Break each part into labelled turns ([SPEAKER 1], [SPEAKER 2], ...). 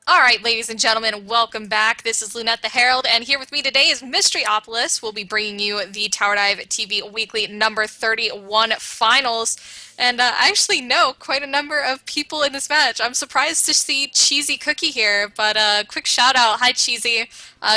[SPEAKER 1] All right, ladies and gentlemen, welcome back. This is Lunette the Herald, and here with me today is Mysteryopolis. We'll be bringing you the Tower Dive TV Weekly number 31 finals. And I actually know quite a number of people in this match. I'm surprised to see Cheesy Cookie here, but quick shout out. Hi, Cheesy.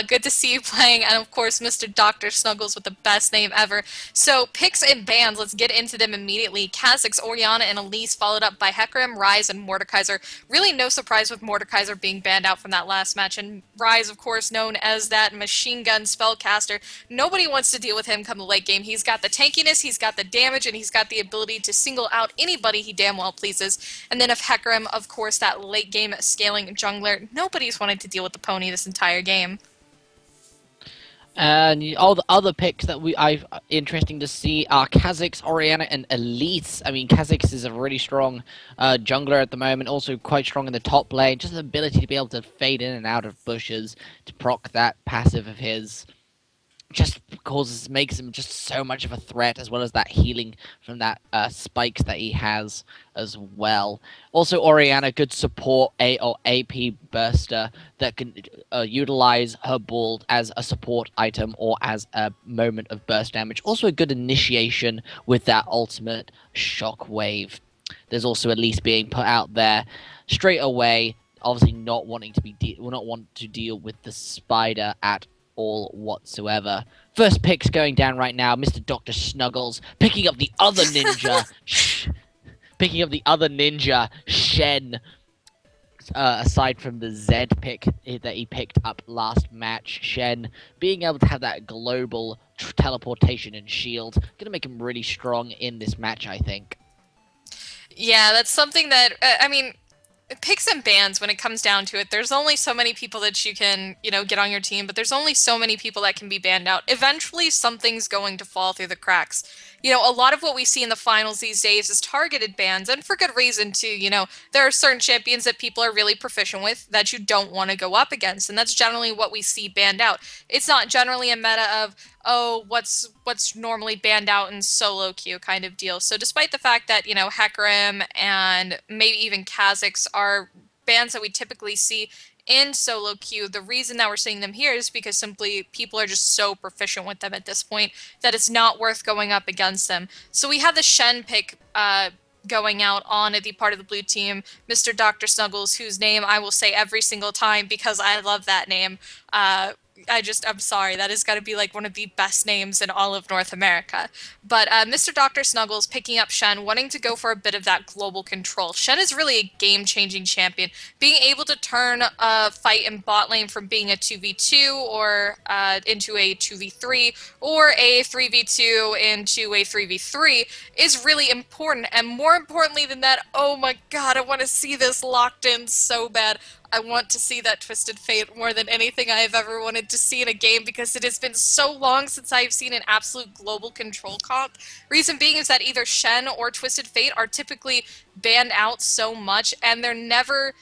[SPEAKER 1] Good to see you playing, and of course, Mr. Dr. Snuggles with the best name ever. So, picks and bans, let's get into them immediately. Kha'Zix, Orianna, and Elise, followed up by Hecarim, Ryze, and Mordekaiser. Really no surprise with Mordekaiser being banned out from that last match, and Ryze, of course, known as that machine gun spellcaster. Nobody wants to deal with him come the late game. He's got the tankiness, he's got the damage, and he's got the ability to single out anybody he damn well pleases. And then if Hecarim, of course, that late game scaling jungler, nobody's wanted to deal with the pony this entire game.
[SPEAKER 2] And all the other picks that I've interesting to see are Kha'Zix, Orianna, and Elise. I mean, Kha'Zix is a really strong jungler at the moment, also quite strong in the top lane. Just the ability to be able to fade in and out of bushes to proc that passive of his just makes him just so much of a threat, as well as that healing from that spikes that he has as well. Also, Orianna, good support A or AP burster that can utilize her ball as a support item or as a moment of burst damage. Also, a good initiation with that ultimate shockwave. There's also Elise being put out there straight away, obviously not wanting to not want to deal with the spider at all whatsoever. First pick's going down right now. Mr. Dr. Snuggles picking up the other ninja. Picking up the other ninja, Shen. Aside from the Z pick that he picked up last match, Shen being able to have that global teleportation and shield, gonna make him really strong in this match, I think.
[SPEAKER 1] Yeah, that's something that, I mean, picks and bans, when it comes down to it, there's only so many people that you can, get on your team, but there's only so many people that can be banned out. Eventually, something's going to fall through the cracks. A lot of what we see in the finals these days is targeted bans, and for good reason, too. There are certain champions that people are really proficient with that you don't want to go up against, and that's generally what we see banned out. It's not generally a meta of, oh, what's normally banned out in solo queue kind of deal. So despite the fact that, Hecarim and maybe even Kha'Zix are bans that we typically see in solo queue, the reason that we're seeing them here is because simply people are just so proficient with them at this point that it's not worth going up against them. So we have the Shen pick going out on the part of the blue team, Mr. Dr. Snuggles, whose name I will say every single time because I love that name. I'm sorry, that has got to be like one of the best names in all of North America. But Mr. Dr. Snuggles picking up Shen, wanting to go for a bit of that global control. Shen is really a game-changing champion. Being able to turn a fight in bot lane from being a 2v2 or into a 2v3 or a 3v2 into a 3v3 is really important. And more importantly than that, oh my god, I want to see this locked in so bad. I want to see that Twisted Fate more than anything I have ever wanted to see in a game because it has been so long since I've seen an absolute global control comp. Reason being is that either Shen or Twisted Fate are typically banned out so much, and they're never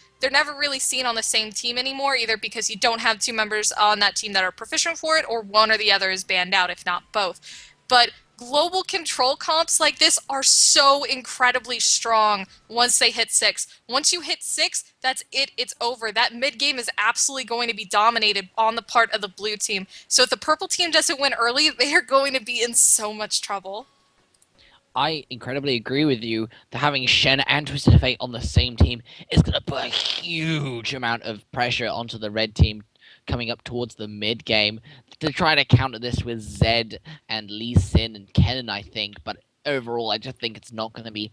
[SPEAKER 1] really seen on the same team anymore, either because you don't have two members on that team that are proficient for it, or one or the other is banned out, if not both. But global control comps like this are so incredibly strong once they hit 6. Once you hit 6, that's it. It's over. That mid game is absolutely going to be dominated on the part of the blue team. So if the purple team doesn't win early, they are going to be in so much trouble.
[SPEAKER 2] I incredibly agree with you that having Shen and Twisted Fate on the same team is going to put a huge amount of pressure onto the red team coming up towards the mid game to try to counter this with Zed and Lee Sin and Kennen, I think. But overall, I just think it's not going to be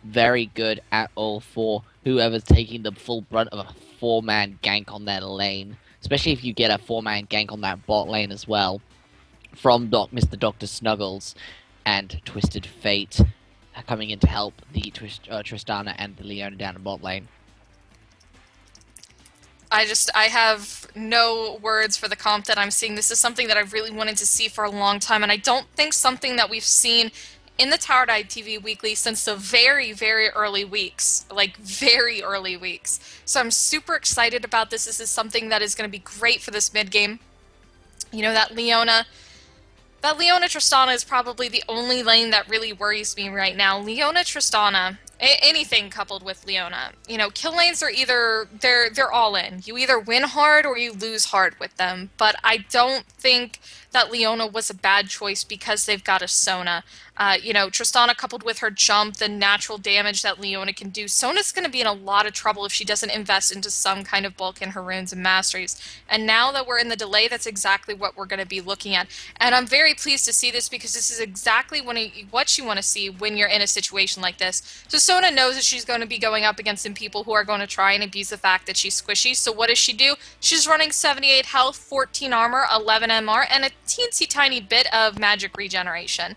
[SPEAKER 2] very good at all for whoever's taking the full brunt of a four-man gank on their lane. Especially if you get a four-man gank on that bot lane as well from Mr. Dr. Snuggles and Twisted Fate coming in to help the Tristana and the Leona down the bot lane.
[SPEAKER 1] I have no words for the comp that I'm seeing. This is something that I've really wanted to see for a long time, and I don't think something that we've seen in the TowerDiveTV Weekly since the very, very early weeks. Like, very early weeks. So I'm super excited about this. This is something that is going to be great for this mid-game. That Leona Tristana is probably the only lane that really worries me right now. Leona Tristana Anything coupled with Leona. You know, kill lanes are either they're all in. You either win hard or you lose hard with them. But I don't think that Leona was a bad choice because they've got a Sona. You know, Tristana coupled with her jump, the natural damage that Leona can do. Sona's going to be in a lot of trouble if she doesn't invest into some kind of bulk in her runes and masteries. And now that we're in the delay, that's exactly what we're going to be looking at. And I'm very pleased to see this because this is exactly what you want to see when you're in a situation like this. So Sona knows that she's going to be going up against some people who are going to try and abuse the fact that she's squishy. So what does she do? She's running 78 health, 14 armor, 11 MR, and a teensy tiny bit of magic regeneration.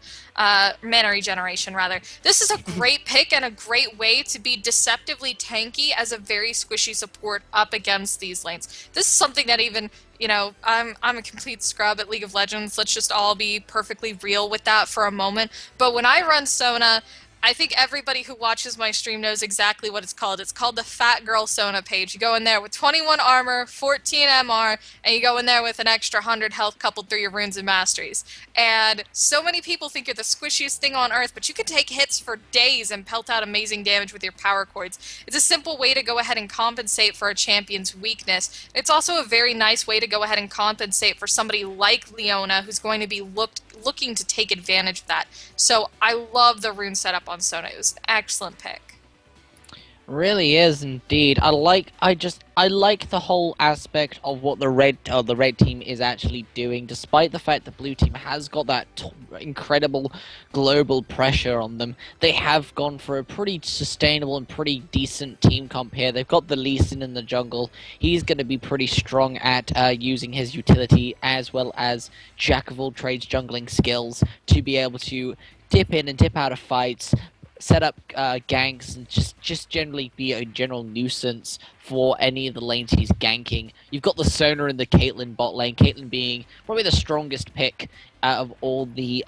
[SPEAKER 1] Mana regeneration, rather. This is a great pick and a great way to be deceptively tanky as a very squishy support up against these lanes. This is something that even, you know, I'm a complete scrub at League of Legends. Let's just all be perfectly real with that for a moment. But when I run Sona, I think everybody who watches my stream knows exactly what it's called. It's called the Fat Girl Sona page. You go in there with 21 armor, 14 MR, and you go in there with an extra 100 health coupled through your runes and masteries. And so many people think you're the squishiest thing on earth, but you can take hits for days and pelt out amazing damage with your power chords. It's a simple way to go ahead and compensate for a champion's weakness. It's also a very nice way to go ahead and compensate for somebody like Leona, who's going to be looking to take advantage of that. So I love the rune setup on Sona. It was an excellent pick.
[SPEAKER 2] Really is indeed. I like the whole aspect of what the red team is actually doing, despite the fact the blue team has got that incredible global pressure on them. They have gone for a pretty sustainable and pretty decent team comp here. They've got the Lee Sin in the jungle. He's going to be pretty strong at using his utility as well as jack of all trades jungling skills to be able to dip in and dip out of fights, set up ganks, and just generally be a general nuisance for any of the lanes he's ganking. You've got the Sona in the Caitlyn bot lane, Caitlyn being probably the strongest pick out of all the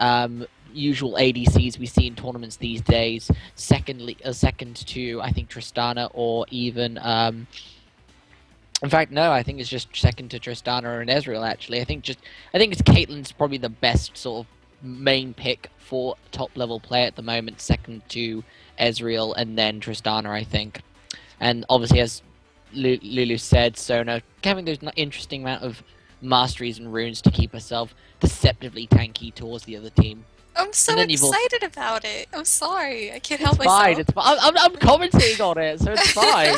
[SPEAKER 2] usual ADCs we see in tournaments these days. Second to, I think, Tristana, or even... in fact, no, I think it's just second to Tristana and Ezreal, actually. I think it's Caitlyn's probably the best sort of main pick for top level play at the moment, second to Ezreal and then Tristana, I think. And obviously, as Lulu said, Sona having those interesting amount of masteries and runes to keep herself deceptively tanky towards the other team.
[SPEAKER 1] I'm so excited about it. I'm sorry. I can't
[SPEAKER 2] It's
[SPEAKER 1] help myself.
[SPEAKER 2] fine. It's fine. I'm commenting on it, so it's fine.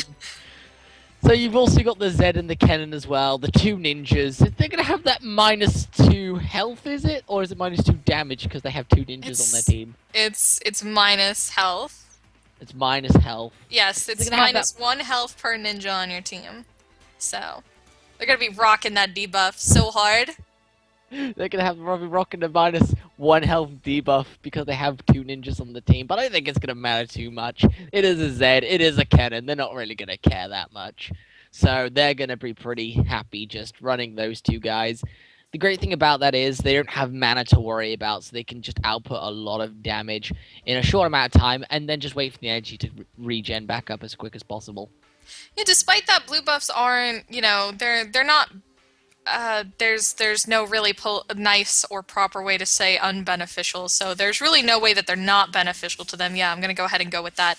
[SPEAKER 2] So you've also got the Zed and the Kennen as well, the two ninjas. They're going to have that -2 health, is it? Or is it -2 damage because they have two ninjas on their team?
[SPEAKER 1] It's minus health.
[SPEAKER 2] It's minus health.
[SPEAKER 1] Yes, it's minus 1 health per ninja on your team. So, they're going to be rocking that debuff so hard.
[SPEAKER 2] They're going to have probably rocking the -1 health debuff because they have two ninjas on the team. But I don't think it's going to matter too much. It is a Zed, it is a Kennen. They're not really going to care that much. So they're going to be pretty happy just running those two guys. The great thing about that is they don't have mana to worry about, so they can just output a lot of damage in a short amount of time and then just wait for the energy to regen back up as quick as possible.
[SPEAKER 1] Yeah, despite that, blue buffs aren't, you know, they're not there's no really nice or proper way to say unbeneficial, so there's really no way that they're not beneficial to them. Yeah, I'm going to go ahead and go with that.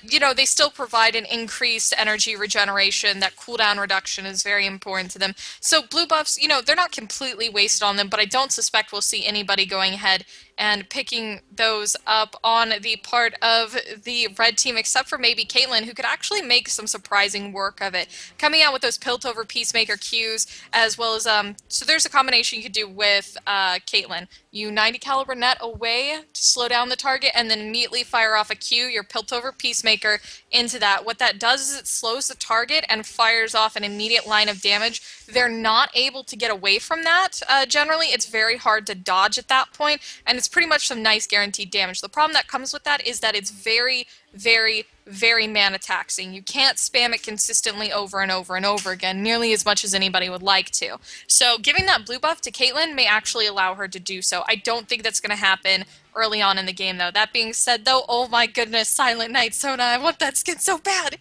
[SPEAKER 1] You know, they still provide an increased energy regeneration. That cooldown reduction is very important to them. So blue buffs, you know, they're not completely wasted on them, but I don't suspect we'll see anybody going ahead and picking those up on the part of the red team, except for maybe Caitlyn, who could actually make some surprising work of it. Coming out with those Piltover Peacemaker Qs, as well as, so there's a combination you could do with Caitlyn. You 90 caliber net away to slow down the target, and then immediately fire off a Q, your Piltover Peacemaker, into that. What that does is it slows the target and fires off an immediate line of damage. They're not able to get away from that. Generally, it's very hard to dodge at that point, and it's pretty much some nice guaranteed damage. The problem that comes with that is that it's very, very, very mana taxing. You can't spam it consistently over and over and over again, nearly as much as anybody would like to. So giving that blue buff to Caitlyn may actually allow her to do so. I don't think that's going to happen early on in the game, though. That being said, though, oh my goodness, Silent Night Sona, I want that skin so bad.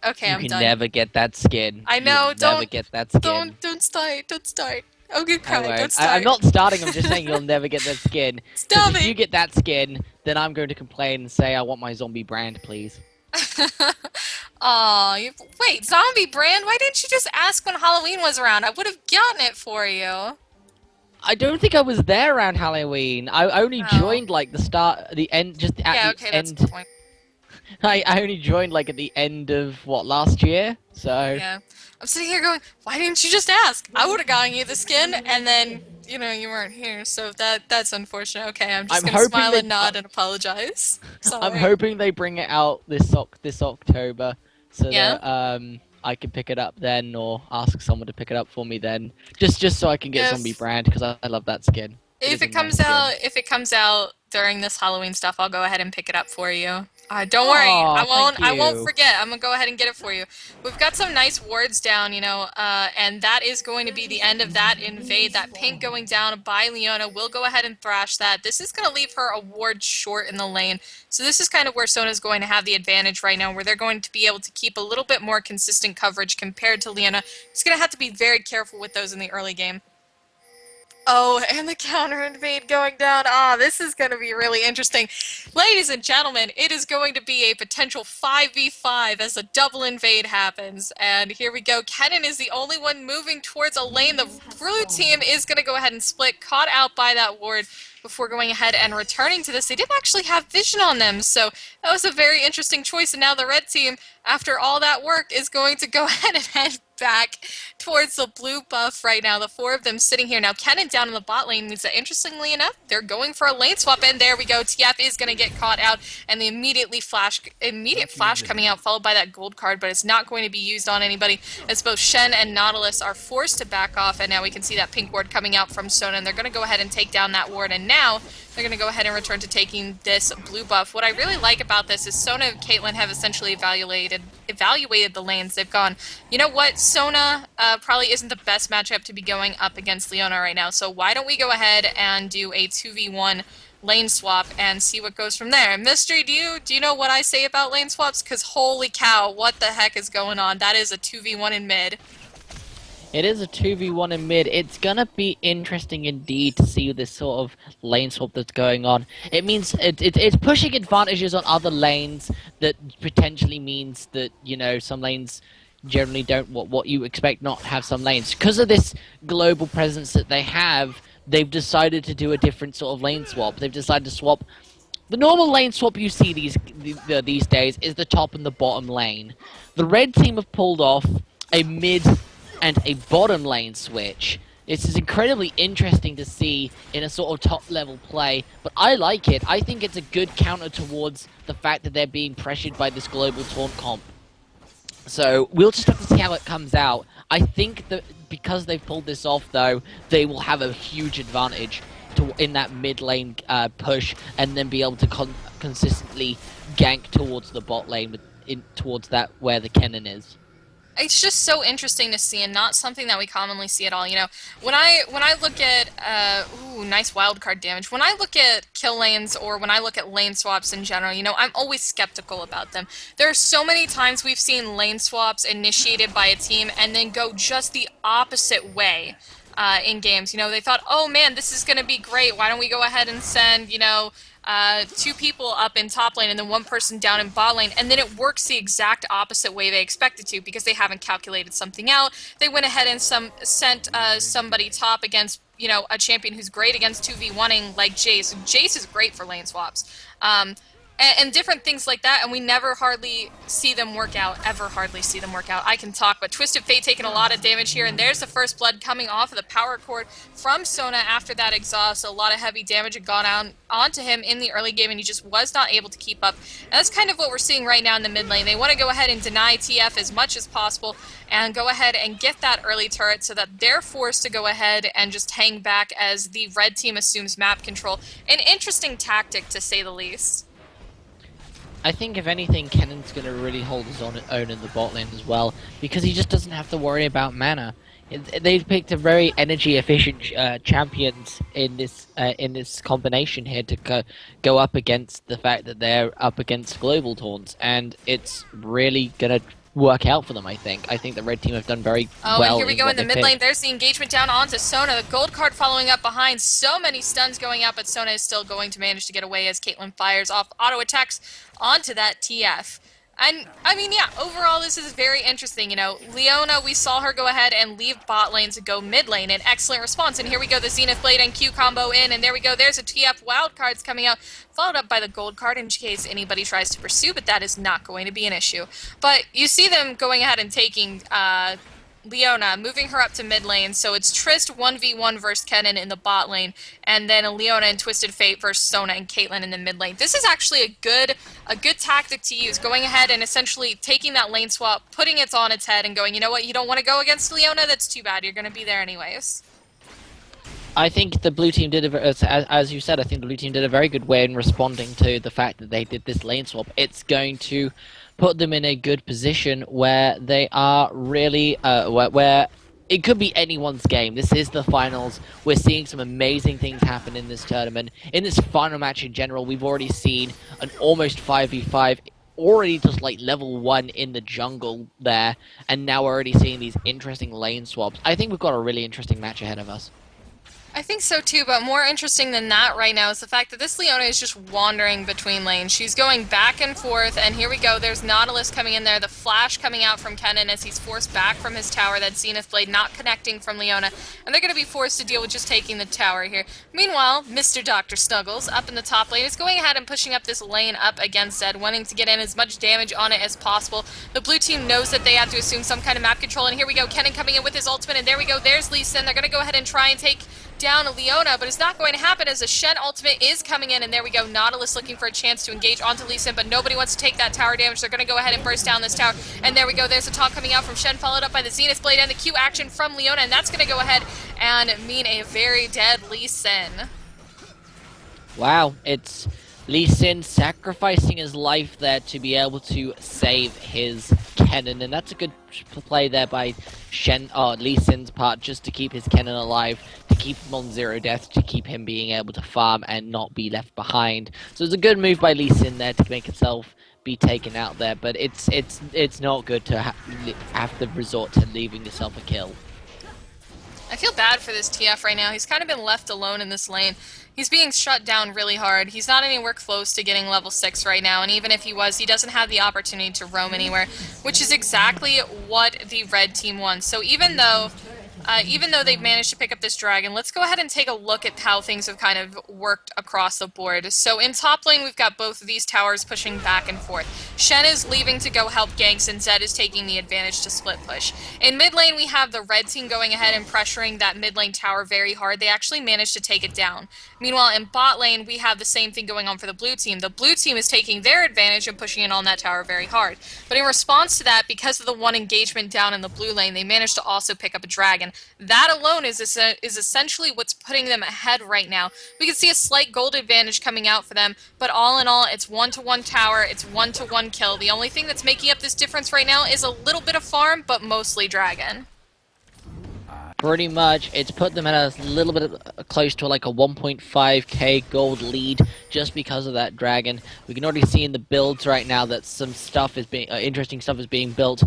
[SPEAKER 1] Okay, I'm done.
[SPEAKER 2] You can never get that skin.
[SPEAKER 1] I know.
[SPEAKER 2] You'll never get that skin.
[SPEAKER 1] Don't start. Oh, good
[SPEAKER 2] I
[SPEAKER 1] cry. Don't
[SPEAKER 2] won't. I'm
[SPEAKER 1] start.
[SPEAKER 2] not starting. I'm just saying you'll never get that skin. Because
[SPEAKER 1] Stop
[SPEAKER 2] if you
[SPEAKER 1] it.
[SPEAKER 2] get that skin, then I'm going to complain and say I want my zombie brand, please.
[SPEAKER 1] Aw, wait, zombie brand? Why didn't you just ask when Halloween was around? I would have gotten it for you.
[SPEAKER 2] I don't think I was there around Halloween. I only
[SPEAKER 1] Oh,
[SPEAKER 2] joined like the start, the end, just at
[SPEAKER 1] yeah,
[SPEAKER 2] the
[SPEAKER 1] okay, that's a good
[SPEAKER 2] end.
[SPEAKER 1] point.
[SPEAKER 2] I only joined like at the end of what last year. So
[SPEAKER 1] Yeah. I'm sitting here going, why didn't you just ask? I would have gotten you the skin, and then, you weren't here, so that's unfortunate. Okay, I'm just
[SPEAKER 2] I'm
[SPEAKER 1] gonna
[SPEAKER 2] hoping
[SPEAKER 1] smile
[SPEAKER 2] they.
[SPEAKER 1] and nod and apologize.
[SPEAKER 2] I'm
[SPEAKER 1] Sorry.
[SPEAKER 2] hoping they bring it out this October, so
[SPEAKER 1] Yeah?
[SPEAKER 2] that I can pick it up then, or ask someone to pick it up for me then. Just so I can get Zombie
[SPEAKER 1] If
[SPEAKER 2] Brand because I love that skin. It is a nice skin.
[SPEAKER 1] if it comes out during this Halloween stuff, I'll go ahead and pick it up for you. Don't worry,
[SPEAKER 2] Oh, thank
[SPEAKER 1] I won't
[SPEAKER 2] you.
[SPEAKER 1] forget. I'm gonna go ahead and get it for you. We've got some nice wards down, and that is going to be the end of that invade. That pink going down by Leona. We'll go ahead and thrash that. This is gonna leave her a ward short in the lane. So this is kind of where Sona's going to have the advantage right now, where they're going to be able to keep a little bit more consistent coverage compared to Leona. Just gonna have to be very careful with those in the early game. Oh, and the counter invade going down. Ah, this is going to be really interesting. Ladies and gentlemen, it is going to be a potential 5v5 as a double invade happens. And here we go. Kennen is the only one moving towards a lane. The blue team is going to go ahead and split, caught out by that ward before going ahead and returning to this. They didn't actually have vision on them, so that was a very interesting choice. And now the red team, after all that work, is going to go ahead and head back towards the blue buff right now. The four of them sitting here. Now, Kennen down in the bot lane means that, interestingly enough, they're going for a lane swap, and there we go. TF is going to get caught out, and the immediate flash coming out, followed by that gold card, but it's not going to be used on anybody, as both Shen and Nautilus are forced to back off, and now we can see that pink ward coming out from Sona, and they're going to go ahead and take down that ward, and now they're going to go ahead and return to taking this blue buff. What I really like about this is Sona and Caitlyn have essentially evaluated the lanes. They've gone, you know what, Sona probably isn't the best matchup to be going up against Leona right now, so why don't we go ahead and do a 2v1 lane swap and see what goes from there. Mystery, do you know what I say about lane swaps? Because holy cow, what the heck is going on? That is a 2v1 in mid.
[SPEAKER 2] It is a 2v1 in mid. It's gonna be interesting indeed to see this sort of lane swap that's going on. It means it's pushing advantages on other lanes that potentially means that, some lanes generally don't what you expect not have some lanes. Because of this global presence that they have, they've decided to do a different sort of lane swap. They've decided to swap. The normal lane swap you see these days is the top and the bottom lane. The red team have pulled off a mid and a bottom lane switch. This is incredibly interesting to see in a sort of top-level play, but I like it. I think it's a good counter towards the fact that they're being pressured by this global taunt comp. So we'll just have to see how it comes out. I think that because they've pulled this off, though, they will have a huge advantage in that mid lane push, and then be able to consistently gank towards the bot lane towards that where the Kennen is.
[SPEAKER 1] It's just so interesting to see, and not something that we commonly see at all. When I look at ooh, nice wildcard damage. When I look at kill lanes, or when I look at lane swaps in general, I'm always skeptical about them. There are so many times we've seen lane swaps initiated by a team and then go just the opposite way. In games, they thought, oh man, this is going to be great. Why don't we go ahead and send, two people up in top lane and then one person down in bot lane, and then it works the exact opposite way they expected to because they haven't calculated something out. They went ahead and sent somebody top against, a champion who's great against 2v1ing like Jace. Jace is great for lane swaps. And different things like that, and we never hardly see them work out, ever hardly see them work out. I can talk, but Twisted Fate taking a lot of damage here, and there's the first blood coming off of the power cord from Sona after that exhaust. A lot of heavy damage had gone onto him in the early game, and he just was not able to keep up. And that's kind of what we're seeing right now in the mid lane. They want to go ahead and deny TF as much as possible, and go ahead and get that early turret so that they're forced to go ahead and just hang back as the red team assumes map control. An interesting tactic, to say the least.
[SPEAKER 2] I think if anything, Kennen's going to really hold his own in the bot lane as well, because he just doesn't have to worry about mana. They've picked a very energy efficient champions in this combination here to go up against the fact that they're up against global taunts, and it's really gonna work out for them. I think the red team have done very
[SPEAKER 1] Oh, and
[SPEAKER 2] well
[SPEAKER 1] here we
[SPEAKER 2] in
[SPEAKER 1] go in
[SPEAKER 2] what
[SPEAKER 1] the
[SPEAKER 2] they
[SPEAKER 1] mid lane.
[SPEAKER 2] picked.
[SPEAKER 1] There's the engagement down onto Sona. The gold card following up behind. So many stuns going out, but Sona is still going to manage to get away as Caitlyn fires off auto attacks onto that TF. And, I mean, yeah, overall this is very interesting. You know, Leona, we saw her go ahead and leave bot lane to go mid lane. An excellent response. And here we go, the Zenith Blade and Q combo in. And there we go, there's a TF wild cards coming out, followed up by the gold card in case anybody tries to pursue, but that is not going to be an issue. But you see them going ahead and taking Leona, moving her up to mid lane, so it's Trist 1v1 versus Kennen in the bot lane, and then Leona and Twisted Fate versus Sona and Caitlyn in the mid lane. This is actually a good tactic to use, going ahead and essentially taking that lane swap, putting it on its head, and going, you know what, you don't want to go against Leona? That's too bad, you're going to be there anyways.
[SPEAKER 2] I think the blue team did, as you said, I think the blue team did a very good way in responding to the fact that they did this lane swap. It's going to put them in a good position where they are really, where it could be anyone's game. This is the finals. We're seeing some amazing things happen in this tournament. In this final match in general, we've already seen an almost 5v5 already just like level 1 in the jungle there, and now we're already seeing these interesting lane swaps. I think we've got a really interesting match ahead of us.
[SPEAKER 1] I think so too, but more interesting than that right now is the fact that this Leona is just wandering between lanes. She's going back and forth, and here we go. There's Nautilus coming in there, the flash coming out from Kennen as he's forced back from his tower, that Zenith Blade not connecting from Leona, and they're going to be forced to deal with just taking the tower here. Meanwhile, Mr. Dr. Snuggles up in the top lane is going ahead and pushing up this lane up against Zed, wanting to get in as much damage on it as possible. The blue team knows that they have to assume some kind of map control, and here we go. Kennen coming in with his ultimate, and there we go. There's Lee Sin. They're going to go ahead and try and take down Leona, but it's not going to happen as the Shen ultimate is coming in, and there we go. Nautilus looking for a chance to engage onto Lee Sin, but nobody wants to take that tower damage. They're going to go ahead and burst down this tower, and there we go. There's a talk coming out from Shen, followed up by the Zenith Blade and the Q action from Leona, and that's going to go ahead and mean a very dead Lee Sin.
[SPEAKER 2] Wow, it's Lee Sin sacrificing his life there to be able to save his Kennen, and that's a good play there by Lee Sin's part, just to keep his Kennen alive, to keep him on 0 death, to keep him being able to farm and not be left behind. So it's a good move by Lee Sin there to make himself be taken out there, but it's not good to have to resort to leaving yourself a kill.
[SPEAKER 1] I feel bad for this TF right now. He's kind of been left alone in this lane. He's being shut down really hard. He's not anywhere close to getting level 6 right now, and even if he was, he doesn't have the opportunity to roam anywhere, which is exactly what the red team wants. So even though they've managed to pick up this dragon, let's go ahead and take a look at how things have kind of worked across the board. So in top lane, we've got both of these towers pushing back and forth. Shen is leaving to go help ganks, and Zed is taking the advantage to split push. In mid lane, we have the red team going ahead and pressuring that mid lane tower very hard. They actually managed to take it down. Meanwhile, in bot lane, we have the same thing going on for the blue team. The blue team is taking their advantage and pushing in on that tower very hard. But in response to that, because of the one engagement down in the blue lane, they managed to also pick up a dragon. That alone is essentially what's putting them ahead right now. We can see a slight gold advantage coming out for them, but all in all, it's 1-to-1 tower, it's 1-to-1 kill. The only thing that's making up this difference right now is a little bit of farm, but mostly dragon.
[SPEAKER 2] Pretty much, it's put them at a little bit close to like a 1.5k gold lead just because of that dragon. We can already see in the builds right now that some stuff is being interesting stuff is being built.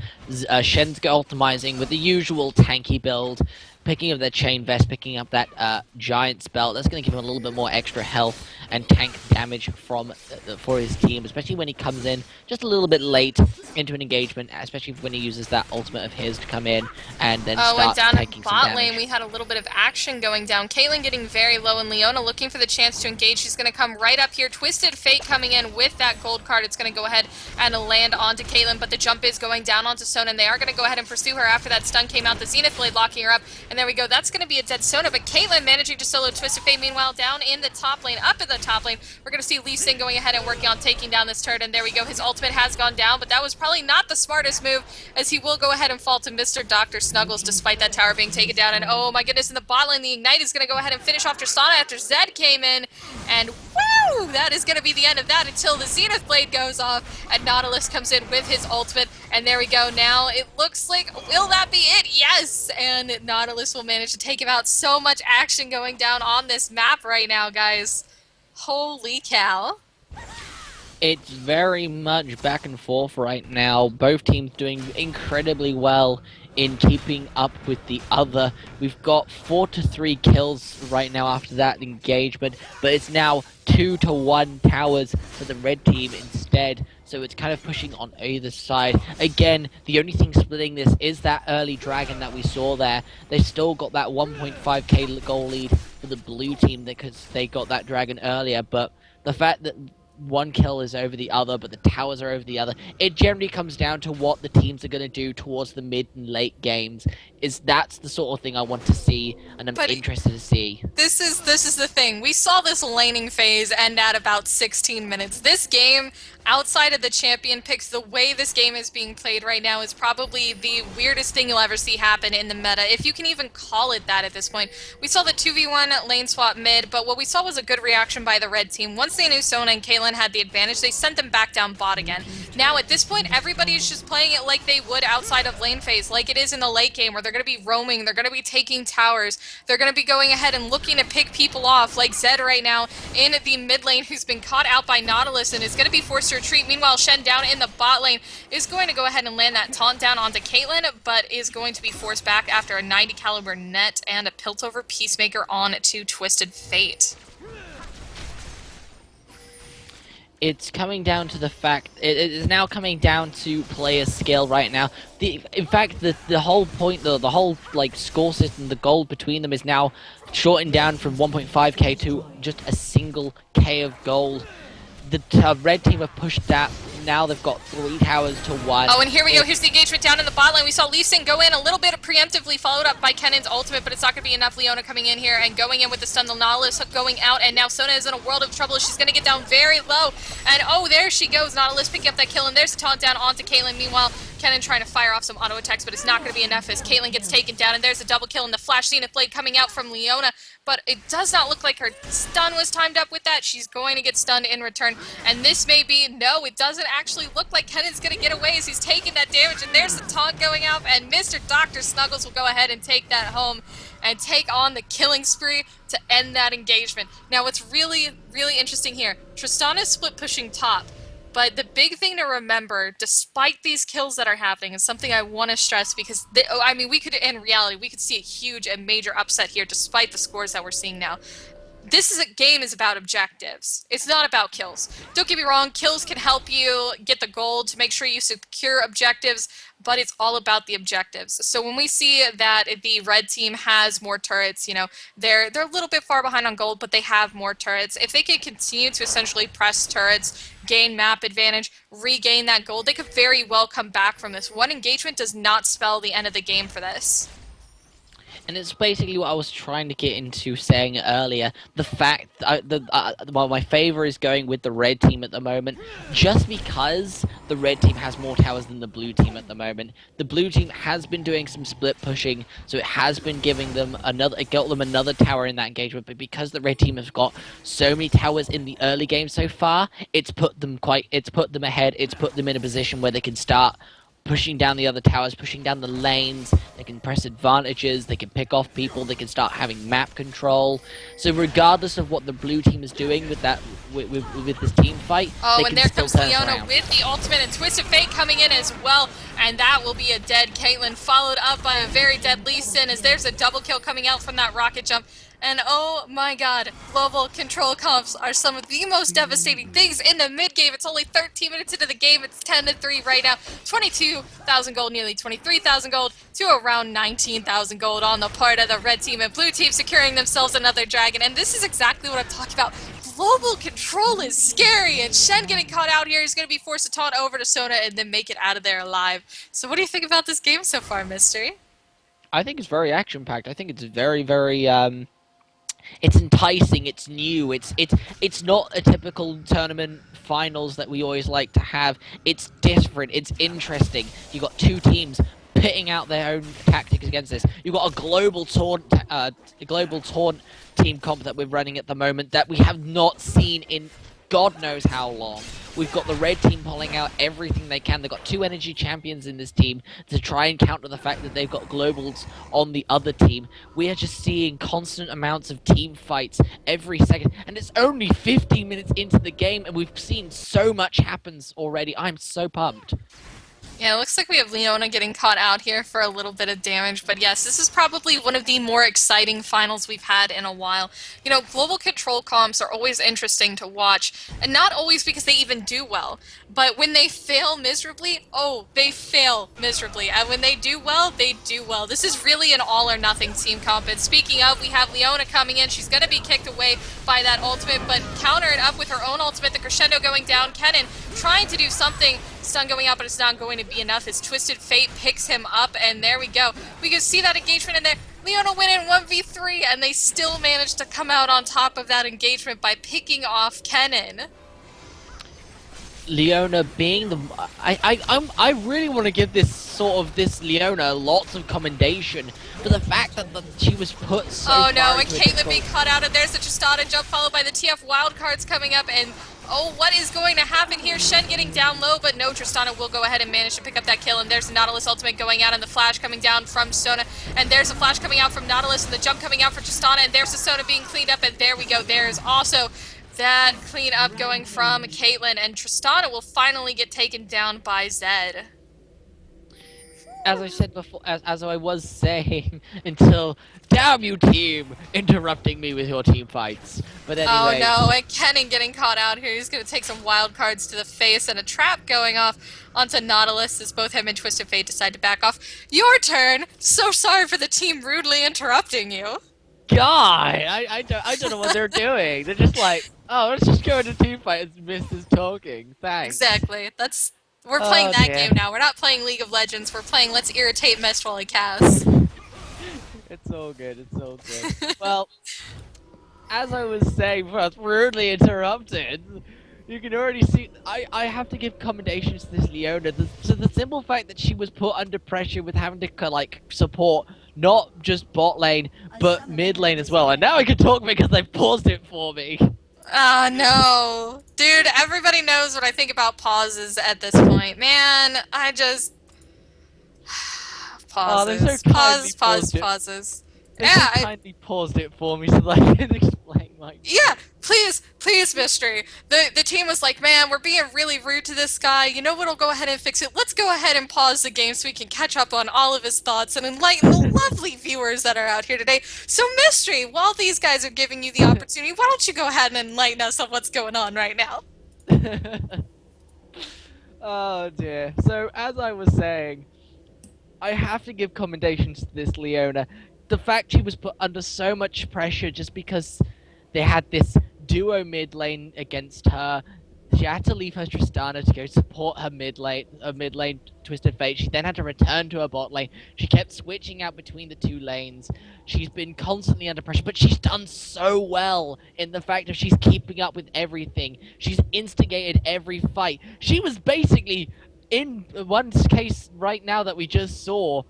[SPEAKER 2] Shen's optimizing with the usual tanky build, picking up that chain vest, picking up that giant spell. That's going to give him a little bit more extra health and tank damage for his team, especially when he comes in just a little bit late into an engagement, especially when he uses that ultimate of his to come in and then start
[SPEAKER 1] down
[SPEAKER 2] taking
[SPEAKER 1] in
[SPEAKER 2] some
[SPEAKER 1] bot
[SPEAKER 2] damage.
[SPEAKER 1] lane, we had a little bit of action going down. Caitlyn getting very low, and Leona looking for the chance to engage. She's going to come right up here. Twisted Fate coming in with that gold card. It's going to go ahead and land onto Caitlyn, but the jump is going down onto Sona, and they are going to go ahead and pursue her after that stun came out. The Zenith Blade locking her up, and there we go. That's going to be a dead Sona, but Caitlyn managing to solo Twisted Fate. Meanwhile, down in the top lane, up in the top lane, we're going to see Lee Sin going ahead and working on taking down this turret, and there we go. His ultimate has gone down, but that was probably not the smartest move, as he will go ahead and fall to Mr. Dr. Snuggles despite that tower being taken down. And oh my goodness, in the bot lane, the Ignite is going to go ahead and finish off Tristana after Zed came in, and woo! That is going to be the end of that until the Zenith Blade goes off, and Nautilus comes in with his ultimate, and there we go. Now it looks like, will that be it? Yes! And Nautilus will manage to take him out. So much action going down on this map right now, guys. Holy cow.
[SPEAKER 2] It's very much back and forth right now. Both teams doing incredibly well in keeping up with the other. We've got 4 to 3 kills right now after that engagement, but it's now 2 to 1 towers for the red team instead. So it's kind of pushing on either side. Again, the only thing splitting this is that early dragon that we saw there. They still got that 1.5k goal lead for the blue team because they got that dragon earlier, but the fact that one kill is over the other, but the towers are over the other. It generally comes down to what the teams are going to do towards the mid and late games. That's the sort of thing I want to see, and I'm interested to see.
[SPEAKER 1] This is the thing. We saw this laning phase end at about 16 minutes. This game, outside of the champion picks, the way this game is being played right now is probably the weirdest thing you'll ever see happen in the meta, if you can even call it that at this point. We saw the 2v1 lane swap mid, but what we saw was a good reaction by the red team. Once they knew Sona and Caitlyn had the advantage, they sent them back down bot again. Now at this point, everybody's just playing it like they would outside of lane phase, like it is in the late game, where they're going to be roaming, they're going to be taking towers, they're going to be going ahead and looking to pick people off, like Zed right now in the mid lane, who's been caught out by Nautilus and is going to be forced to retreat. Meanwhile, Shen down in the bot lane is going to go ahead and land that taunt down onto Caitlyn, but is going to be forced back after a 90 caliber net and a Piltover Peacemaker on to Twisted Fate.
[SPEAKER 2] It's coming down to the fact it is now coming down to player skill right now. In fact, the whole point, the whole like score system, the goal between them is now shortened down from 1.5k to just a single k of gold. The red team have pushed that. Now they've got 3 towers to 1.
[SPEAKER 1] Oh, and here we go. Here's the engagement down in the bot lane. We saw Lee Sin go in a little bit preemptively, followed up by Kennan's ultimate, but it's not going to be enough. Leona coming in here and going in with the stun. The Nautilus going out, and now Sona is in a world of trouble. She's going to get down very low, and oh, there she goes. Nautilus picking up that kill, and there's a taunt down onto Caitlyn. Meanwhile, Kennen trying to fire off some auto attacks, but it's not going to be enough as Caitlyn gets taken down, and there's a double kill, and the Flash Zenith Blade coming out from Leona, but it does not look like her stun was timed up with that. She's going to get stunned in return, and this may be, no, it doesn't actually look like Kennan's going to get away as he's taking that damage, and there's the taunt going out, and Mr. Dr. Snuggles will go ahead and take that home and take on the killing spree to end that engagement. Now, what's really, really interesting here, Tristana is split pushing top, but the big thing to remember, despite these kills that are happening, is something I want to stress because, I mean, we could, in reality, we could see a huge and major upset here despite the scores that we're seeing now. This game is about objectives. It's not about kills. Don't get me wrong, kills can help you get the gold to make sure you secure objectives, but it's all about the objectives. So when we see that the red team has more turrets, you know, they're a little bit far behind on gold, but they have more turrets. If they can continue to essentially press turrets, gain map advantage, regain that gold, they could very well come back from this. One engagement does not spell the end of the game for this.
[SPEAKER 2] And it's basically what I was trying to get into saying earlier. The fact well, my favor is going with the red team at the moment, just because the red team has more towers than the blue team at the moment. The blue team has been doing some split pushing, so it has been giving them another tower in that engagement. But because the red team has got so many towers in the early game so far, it's put them ahead. It's put them in a position where they can start pushing down the other towers, pushing down the lanes, they can press advantages, they can pick off people, they can start having map control. So regardless of what the blue team is doing with that, with this team fight,
[SPEAKER 1] oh, and there comes Leona with the ultimate, and Twisted Fate coming in as well, and that will be a dead Caitlyn, followed up by a very dead Lee Sin, as there's a double kill coming out from that rocket jump. And oh my god, global control comps are some of the most devastating things in the mid-game. It's only 13 minutes into the game. It's 10-3 right now. 22,000 gold, nearly 23,000 gold, to around 19,000 gold on the part of the red team, and blue team securing themselves another dragon. And this is exactly what I'm talking about. Global control is scary, and Shen getting caught out here is going to be forced to taunt over to Sona and then make it out of there alive. So what do you think about this game so far, Mystery?
[SPEAKER 2] I think it's very action-packed. I think it's very, very, it's enticing, it's new, it's not a typical tournament finals that we always like to have. It's different, it's interesting. You've got two teams pitting out their own tactics against this. You've got a global taunt team comp that we're running at the moment that we have not seen in God knows how long. We've got the red team pulling out everything they can. They've got 2 energy champions in this team to try and counter the fact that they've got globals on the other team. We are just seeing constant amounts of team fights every second, and it's only 15 minutes into the game, and we've seen so much happens already. I'm so pumped.
[SPEAKER 1] Yeah, it looks like we have Leona getting caught out here for a little bit of damage, but yes, this is probably one of the more exciting finals we've had in a while. You know, global control comps are always interesting to watch, and not always because they even do well, but when they fail miserably, oh, they fail miserably, and when they do well, they do well. This is really an all-or-nothing team comp, and speaking of, we have Leona coming in. She's going to be kicked away by that ultimate, but counter it up with her own ultimate, the crescendo going down. Kennen trying to do something, stun going out, but it's not going to be enough as Twisted Fate picks him up, and there we go. We can see that engagement in there. Leona win in 1v3, and they still managed to come out on top of that engagement by picking off Kennen.
[SPEAKER 2] Leona being the I really want to give this Leona lots of commendation for the fact that she was put so
[SPEAKER 1] Oh
[SPEAKER 2] far
[SPEAKER 1] no, and
[SPEAKER 2] into a
[SPEAKER 1] Caitlyn
[SPEAKER 2] difficult.
[SPEAKER 1] being caught out, and there's the Tristana jump followed by the TF wildcards coming up, and oh, what is going to happen here? Shen getting down low, but no, Tristana will go ahead and manage to pick up that kill, and there's the Nautilus ultimate going out, and the flash coming down from Sona, and there's a flash coming out from Nautilus, and the jump coming out for Tristana, and there's the Sona being cleaned up, and there we go. There's also that cleanup going from Caitlyn, and Tristana will finally get taken down by Zed.
[SPEAKER 2] As I said before, as I was saying, until damn you team interrupting me with your team fights. But
[SPEAKER 1] Oh
[SPEAKER 2] anyway,
[SPEAKER 1] no, and Kennen getting caught out here. He's going to take some wild cards to the face, and a trap going off onto Nautilus as both him and Twisted Fate decide to back off. Your turn! So sorry for the team rudely interrupting you.
[SPEAKER 2] God, I don't know what they're doing. They're just like, oh, let's just go into team fight and miss is talking. Thanks.
[SPEAKER 1] Exactly. We're playing
[SPEAKER 2] Oh
[SPEAKER 1] that
[SPEAKER 2] dear.
[SPEAKER 1] game now. We're not playing League of Legends. We're playing Let's Irritate Mist while he casts.
[SPEAKER 2] It's all good. It's all good. Well, as I was saying, I was rudely interrupted. You can already see. I have to give commendations to this Leona. So the simple fact that she was put under pressure with having to like support not just bot lane but mid lane as well. And now I can talk because they've paused it for me.
[SPEAKER 1] Ah, no. Dude, everybody knows what I think about pauses at this point. Man, I just...
[SPEAKER 2] Oh, they
[SPEAKER 1] pauses.
[SPEAKER 2] so kindly paused it.
[SPEAKER 1] Pauses.
[SPEAKER 2] They
[SPEAKER 1] Yeah,
[SPEAKER 2] so kindly paused it for me so that I can explain my.
[SPEAKER 1] yeah, please, Mystery. The team was like, man, we're being really rude to this guy. You know what'll go ahead and fix it? Let's go ahead and pause the game so we can catch up on all of his thoughts and enlighten the lovely viewers that are out here today. So, Mystery, while these guys are giving you the opportunity, why don't you go ahead and enlighten us on what's going on right now?
[SPEAKER 2] Oh dear. So as I was saying, I have to give commendations to this Leona. The fact she was put under so much pressure just because they had this duo mid lane against her. She had to leave her Tristana to go support her mid lane Twisted Fate. She then had to return to her bot lane. She kept switching out between the two lanes. She's been constantly under pressure, but she's done so well in the fact that she's keeping up with everything. She's instigated every fight. She was basically, in one case right now that we just saw,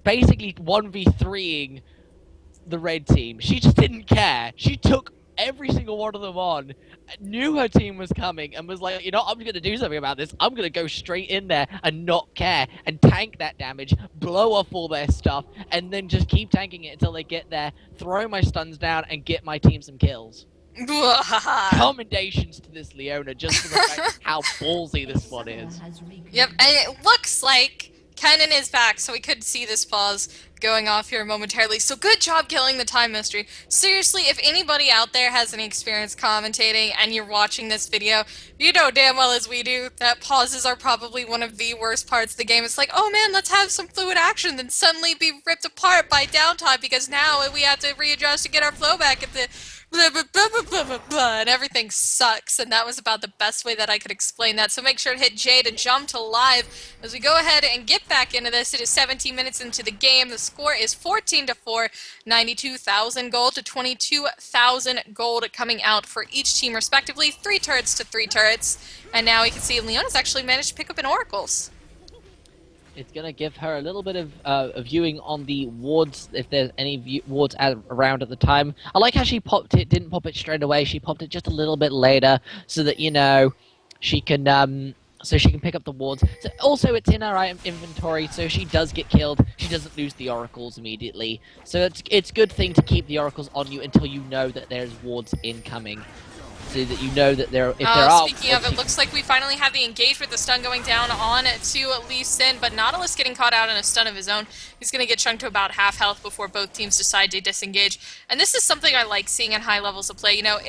[SPEAKER 2] basically 1v3ing the red team. She just didn't care. She took every single one of them on, knew her team was coming, and was like, you know, I'm going to do something about this. I'm going to go straight in there and not care and tank that damage, blow off all their stuff, and then just keep tanking it until they get there, throw my stuns down, and get my team some kills. Commendations to this Leona just for the fact how ballsy this one is.
[SPEAKER 1] Yep, and it looks like Kennen is back, so we could see this pause going off here momentarily. So good job killing the time mystery. Seriously, if anybody out there has any experience commentating and you're watching this video, you know damn well as we do that pauses are probably one of the worst parts of the game. It's like, oh man, let's have some fluid action, then suddenly be ripped apart by downtime because now we have to readjust to get our flow back at the blah, blah, blah, blah, blah, blah, blah, and everything sucks, and that was about the best way that I could explain that. So make sure to hit J to jump to live as we go ahead and get back into this. It is 17 minutes into the game. The score is 14-4, 92,000 gold to 22,000 gold coming out for each team respectively. 3 turrets to 3 turrets, and now we can see Leona's actually managed to pick up an Oracles.
[SPEAKER 2] It's gonna give her a little bit of viewing on the wards if there's any wards around at the time. I like how she popped it, didn't pop it straight away. She popped it just a little bit later so that she can so she can pick up the wards. So also it's in her item inventory, so she does get killed. She doesn't lose the oracles immediately. So it's a good thing to keep the oracles on you until you know that there's wards incoming. So that you know that if there are.
[SPEAKER 1] Speaking of, it looks like we finally have the engage with the stun going down on to Lee Sin, but Nautilus getting caught out in a stun of his own. He's going to get chunked to about half health before both teams decide to disengage. And this is something I like seeing in high levels of play. You know,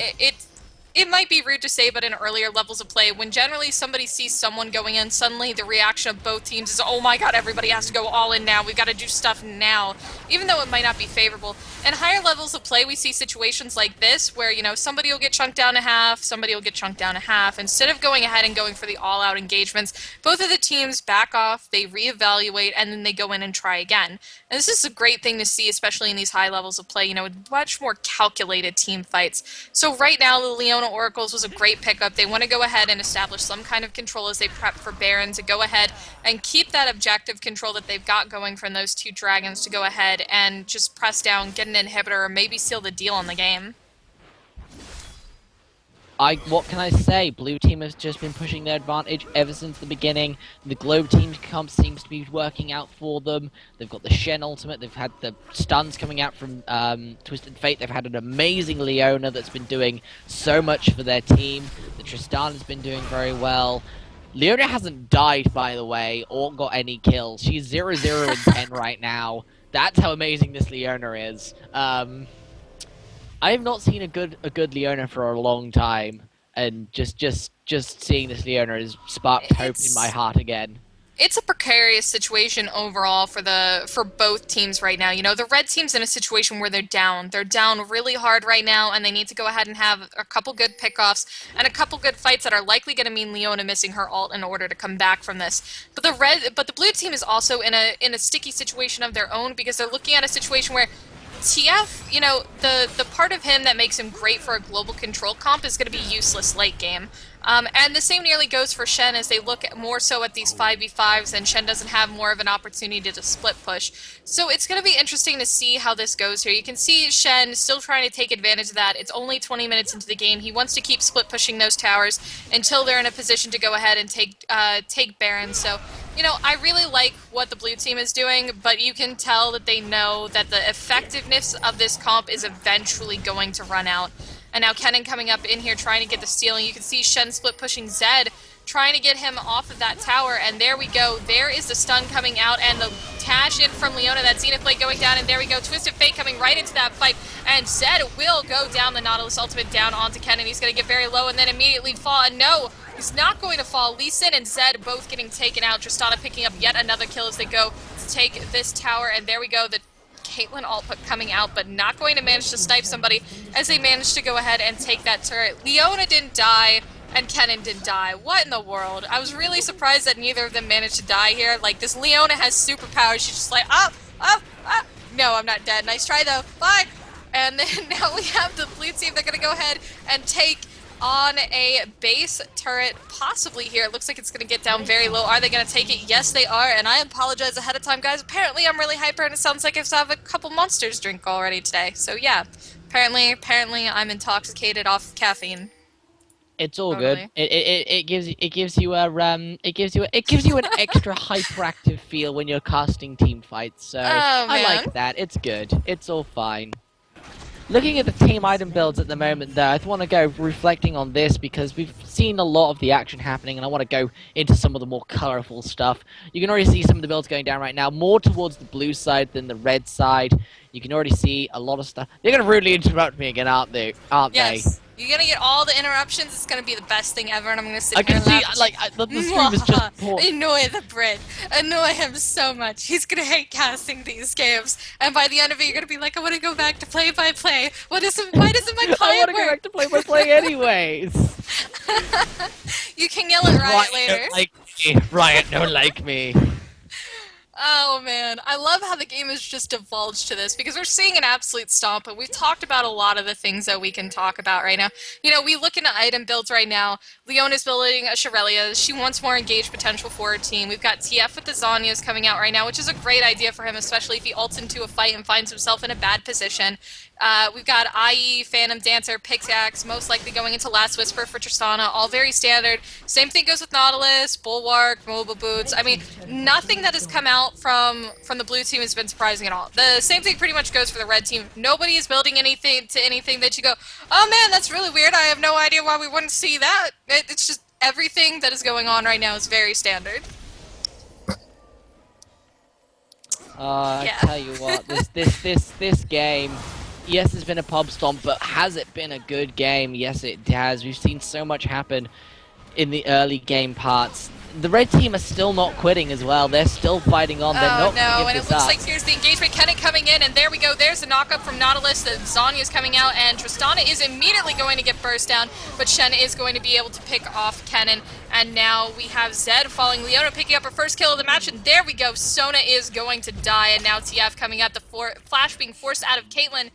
[SPEAKER 1] it might be rude to say, but in earlier levels of play, when generally somebody sees someone going in, suddenly the reaction of both teams is, oh my god, everybody has to go all in now, we've got to do stuff now, even though it might not be favorable. In higher levels of play, we see situations like this, where, you know, somebody will get chunked down to half, somebody will get chunked down to half. Instead of going ahead and going for the all-out engagements, both of the teams back off, they reevaluate, and then they go in and try again. And this is a great thing to see, especially in these high levels of play, you know, much more calculated team fights. So right now, the Leona Oracles was a great pickup. They want to go ahead and establish some kind of control as they prep for Baron to go ahead and keep that objective control that they've got going from those two dragons to go ahead and just press down, get an inhibitor, or maybe seal the deal on the game.
[SPEAKER 2] What can I say? Blue team has just been pushing their advantage ever since the beginning. The Globe team comp seems to be working out for them. They've got the Shen ultimate. They've had the stuns coming out from Twisted Fate. They've had an amazing Leona that's been doing so much for their team. The Tristan has been doing very well. Leona hasn't died, by the way, or got any kills. She's 0-0 and 10 right now. That's how amazing this Leona is. I have not seen a good Leona for a long time, and just seeing this Leona has sparked hope in my heart again.
[SPEAKER 1] It's a precarious situation overall for both teams right now. You know, the red team's in a situation where they're down. They're down really hard right now, and they need to go ahead and have a couple good pickoffs and a couple good fights that are likely going to mean Leona missing her ult in order to come back from this. But the blue team is also in a sticky situation of their own, because they're looking at a situation where TF, you know, the part of him that makes him great for a global control comp is going to be useless late game. And the same nearly goes for Shen as they look more so at these 5v5s, and Shen doesn't have more of an opportunity to split push. So it's going to be interesting to see how this goes here. You can see Shen still trying to take advantage of that. It's only 20 minutes into the game. He wants to keep split pushing those towers until they're in a position to go ahead and take Baron. So, you know, I really like what the blue team is doing, but you can tell that they know that the effectiveness of this comp is eventually going to run out. And now Kennen coming up in here trying to get the steal, and you can see Shen split pushing Zed, trying to get him off of that tower, and there we go. There is the stun coming out, and the dash in from Leona, that Zenith Blade going down, and there we go. Twisted Fate coming right into that fight, and Zed will go down the Nautilus ultimate down onto Kennen. He's going to get very low and then immediately fall, and no, he's not going to fall. Lee Sin and Zed both getting taken out. Tristana picking up yet another kill as they go to take this tower, and there we go. The Caitlyn ult coming out, but not going to manage to snipe somebody as they manage to go ahead and take that turret. Leona didn't die, and Kennen didn't die. What in the world? I was really surprised that neither of them managed to die here. Like, this Leona has superpowers. She's just like, no, I'm not dead. Nice try, though. Bye! And then now we have the blue team. They're going to go ahead and take on a base turret, possibly here. It looks like it's going to get down very low. Are they going to take it? Yes, they are, and I apologize ahead of time, guys. Apparently, I'm really hyper, and it sounds like I have a couple monsters drink already today. So, yeah, apparently I'm intoxicated off of caffeine.
[SPEAKER 2] It's all good. It gives you an extra hyperactive feel when you're casting team fights. So I like that. It's good. It's all fine. Looking at the team item builds at the moment, though, I want to go reflecting on this because we've seen a lot of the action happening, and I want to go into some of the more colorful stuff. You can already see some of the builds going down right now, more towards the blue side than the red side. You can already see a lot of stuff. They're going to rudely interrupt me again, aren't they?
[SPEAKER 1] Yes. You're going to get all the interruptions. It's going to be the best thing ever, and I'm going to sit here
[SPEAKER 2] and laugh. I can see, the stream is just poor.
[SPEAKER 1] Annoy the Brit. Annoy him so much. He's going to hate casting these games, and by the end of it, you're going to be like, I want to go back to play-by-play. Why doesn't my client
[SPEAKER 2] I want to go back to play-by-play anyways.
[SPEAKER 1] You can yell at Riot later.
[SPEAKER 2] Don't like me. Riot don't like me.
[SPEAKER 1] Oh man, I love how the game has just divulged to this because we're seeing an absolute stomp, and we've talked about a lot of the things that we can talk about right now. You know, we look into item builds right now. Leona's building a Shirelia. She wants more engaged potential for her team. We've got TF with the Zanyas coming out right now, which is a great idea for him, especially if he ults into a fight and finds himself in a bad position. We've got IE, Phantom Dancer, Pickaxe, most likely going into Last Whisper for Tristana, all very standard. Same thing goes with Nautilus, Bulwark, Mobile Boots. I mean, nothing that has come out from the blue team has been surprising at all. The same thing pretty much goes for the red team. Nobody is building anything to anything that you go, oh man, that's really weird. I have no idea why we wouldn't see that. It's just everything that is going on right now is very standard.
[SPEAKER 2] I
[SPEAKER 1] Yeah.
[SPEAKER 2] tell you what, this game, yes, it's been a pub stomp, but has it been a good game? Yes, it has. We've seen so much happen in the early game parts. The red team are still not quitting as well. They're still fighting on. They're
[SPEAKER 1] Oh
[SPEAKER 2] not going to
[SPEAKER 1] no,
[SPEAKER 2] give
[SPEAKER 1] and it
[SPEAKER 2] this
[SPEAKER 1] looks
[SPEAKER 2] up.
[SPEAKER 1] like here's the engagement. Kennan coming in, and there we go. There's the knockup from Nautilus. The Zanya's coming out, and Tristana is immediately going to get burst down, but Shen is going to be able to pick off Kennan. And now we have Zed falling. Leona picking up her first kill of the match, and there we go. Sona is going to die, and now TF coming out. The flash being forced out of Caitlyn.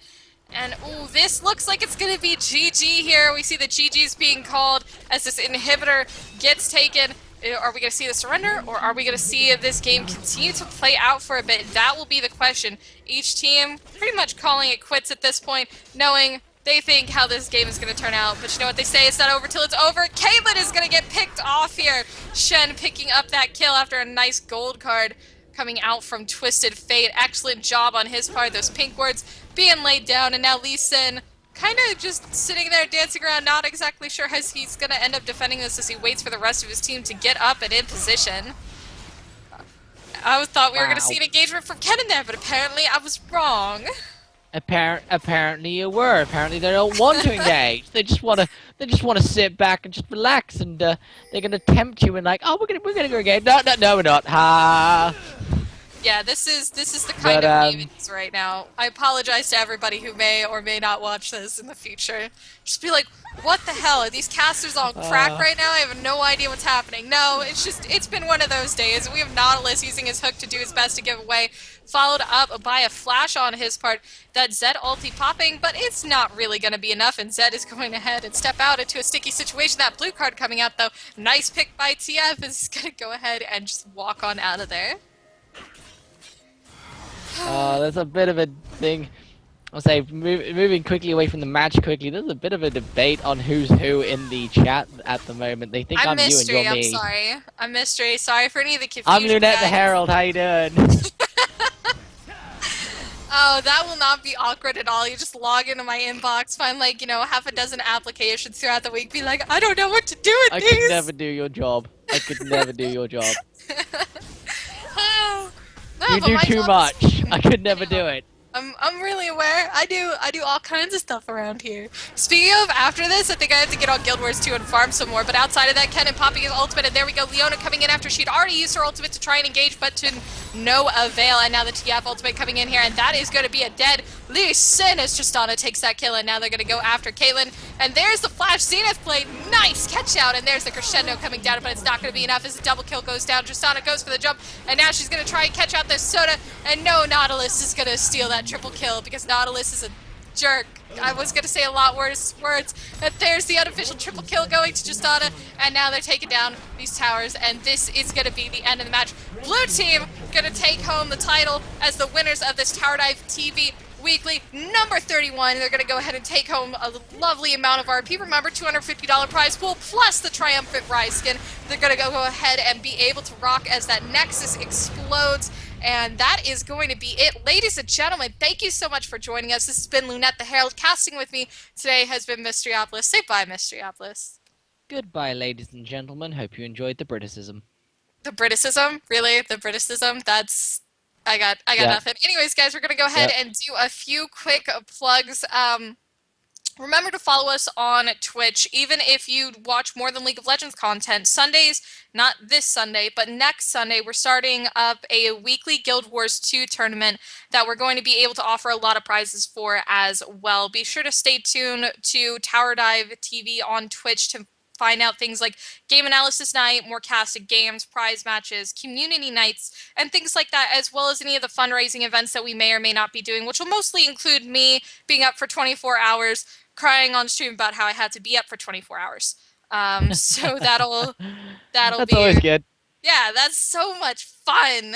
[SPEAKER 1] And, ooh, this looks like it's going to be GG here. We see the GG's being called as this inhibitor gets taken. Are we going to see the surrender, or are we going to see this game continue to play out for a bit? That will be the question. Each team pretty much calling it quits at this point, knowing they think how this game is going to turn out. But you know what they say, it's not over till it's over. Caitlyn is going to get picked off here. Shen picking up that kill after a nice gold card coming out from Twisted Fate. Excellent job on his part. Those pink wards being laid down, and now Lee Sin kind of just sitting there dancing around, not exactly sure how he's going to end up defending this as he waits for the rest of his team to get up and in position. I thought we were going to see
[SPEAKER 2] Wow.
[SPEAKER 1] an engagement from Kennen there, but apparently I was wrong.
[SPEAKER 2] Apparently you were. Apparently they don't want to engage. They just want to. They just want to sit back and just relax, and they're gonna tempt you and like, oh, we're gonna go engage. No, no, no, we're not. Ha.
[SPEAKER 1] Yeah, this is the kind
[SPEAKER 2] But
[SPEAKER 1] of game it is right now. I apologize to everybody who may or may not watch this in the future. Just be like, what the hell? Are these casters on crack
[SPEAKER 2] uh,
[SPEAKER 1] right now? I have no idea what's happening. No, it's been one of those days. We have Nautilus using his hook to do his best to give away, followed up by a flash on his part. That Zed ulti popping, but it's not really going to be enough, and Zed is going ahead and step out into a sticky situation. That blue card coming out, though, nice pick by TF, is going to go ahead and just walk on out of there.
[SPEAKER 2] there's a bit of a thing. I'll say, moving quickly away from the match quickly, there's a bit of a debate on who's who in the chat at the moment. They think
[SPEAKER 1] I'm
[SPEAKER 2] I'm you and
[SPEAKER 1] Mystery,
[SPEAKER 2] you're
[SPEAKER 1] I'm
[SPEAKER 2] me.
[SPEAKER 1] sorry. I'm Mystery. Sorry for any of the
[SPEAKER 2] I'm
[SPEAKER 1] confusion,
[SPEAKER 2] Lunette the
[SPEAKER 1] guys.
[SPEAKER 2] Herald, how you doing?
[SPEAKER 1] Oh, that will not be awkward at all. You just log into my inbox, find like, half a dozen applications throughout the week, be like, I don't know what to do with
[SPEAKER 2] I could
[SPEAKER 1] these.
[SPEAKER 2] never do your job. I could never do your job.
[SPEAKER 1] Oh, no,
[SPEAKER 2] You
[SPEAKER 1] but
[SPEAKER 2] do
[SPEAKER 1] my
[SPEAKER 2] too
[SPEAKER 1] job is
[SPEAKER 2] much. I could
[SPEAKER 1] I
[SPEAKER 2] never
[SPEAKER 1] know.
[SPEAKER 2] do it.
[SPEAKER 1] I'm really aware. I do all kinds of stuff around here. Speaking of, after this, I think I have to get on Guild Wars 2 and farm some more. But outside of that, Kennen popping his ultimate, and there we go. Leona coming in after she'd already used her ultimate to try and engage, but to no avail. And now the TF ultimate coming in here, and that is going to be a dead Lee Sin as Tristana takes that kill, and now they're going to go after Caitlyn. And there's the Flash Zenith Blade. Nice catch out, and there's the crescendo coming down, but it's not going to be enough as the double kill goes down. Tristana goes for the jump, and now she's going to try and catch out this Soda, and no, Nautilus is going to steal that triple kill because Nautilus is a jerk. I was going to say a lot worse words, but there's the unofficial triple kill going to Tristana, and now they're taking down these towers, and this is going to be the end of the match. Blue team going to take home the title as the winners of this TowerDiveTV Weekly number 31. They're going to go ahead and take home a lovely amount of RP. Remember, $250 prize pool plus the triumphant Rise skin. They're going to go ahead and be able to rock as that Nexus explodes. And that is going to be it. Ladies and gentlemen, thank you so much for joining us. This has been Lunette the Herald. Casting with me today has been Mysteriopolis. Say bye, Mysteriopolis.
[SPEAKER 2] Goodbye, ladies and gentlemen. Hope you enjoyed the Briticism.
[SPEAKER 1] The Briticism? Really? The Briticism? That's... I got
[SPEAKER 2] Yep.
[SPEAKER 1] nothing. Anyways, guys, we're going to go ahead
[SPEAKER 2] Yep.
[SPEAKER 1] and do a few quick plugs. Remember to follow us on Twitch, even if you watch more than League of Legends content. Sundays, not this Sunday, but next Sunday, we're starting up a weekly Guild Wars 2 tournament that we're going to be able to offer a lot of prizes for as well. Be sure to stay tuned to Tower Dive TV on Twitch to find out things like game analysis night, more casted games, prize matches, community nights, and things like that, as well as any of the fundraising events that we may or may not be doing, which will mostly include me being up for 24 hours, crying on stream about how I had to be up for 24 hours. So that'll
[SPEAKER 2] That's always
[SPEAKER 1] be,
[SPEAKER 2] good.
[SPEAKER 1] yeah, that's so much fun.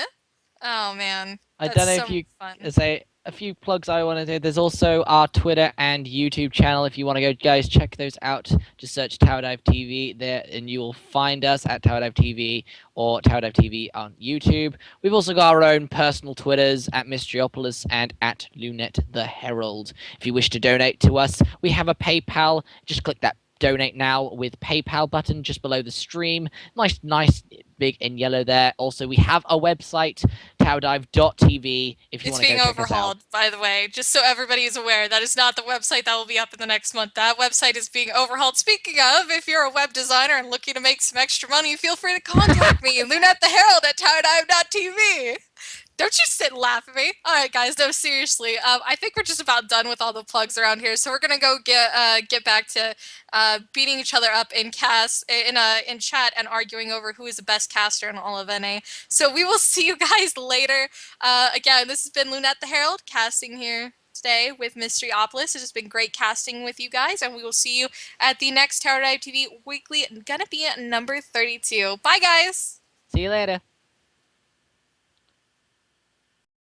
[SPEAKER 1] Oh man,
[SPEAKER 2] I
[SPEAKER 1] that's
[SPEAKER 2] don't know
[SPEAKER 1] so
[SPEAKER 2] if
[SPEAKER 1] much
[SPEAKER 2] you
[SPEAKER 1] fun.
[SPEAKER 2] say a few plugs I want to do. There's also our Twitter and YouTube channel. If you want to go, guys, check those out. Just search Tower Dive TV there, and you will find us at Tower Dive TV or Tower Dive TV on YouTube. We've also got our own personal Twitters at Mysteriopolis and at Lunette the Herald. If you wish to donate to us, we have a PayPal. Just click that donate now with PayPal button just below the stream. Nice, big in yellow there. Also, we have a website, TowerDive.tv, if you
[SPEAKER 1] It's
[SPEAKER 2] want to go
[SPEAKER 1] being
[SPEAKER 2] check us out.
[SPEAKER 1] overhauled, by the way, just so everybody is aware. That is not the website that will be up in the next month. That website is being overhauled. Speaking of, if you're a web designer and looking to make some extra money, feel free to contact me, Lunette the Herald at TowerDive.tv. Don't you sit and laugh at me. All right, guys. No, seriously. I think we're just about done with all the plugs around here, so we're gonna go get back to beating each other up in in chat and arguing over who is the best caster in all of NA. So we will see you guys later. Again, this has been Lunette the Herald casting here today with Mysteriopolis. It has been great casting with you guys, and we will see you at the next TowerDiveTV Weekly. Gonna be at number 32. Bye, guys.
[SPEAKER 2] See you later.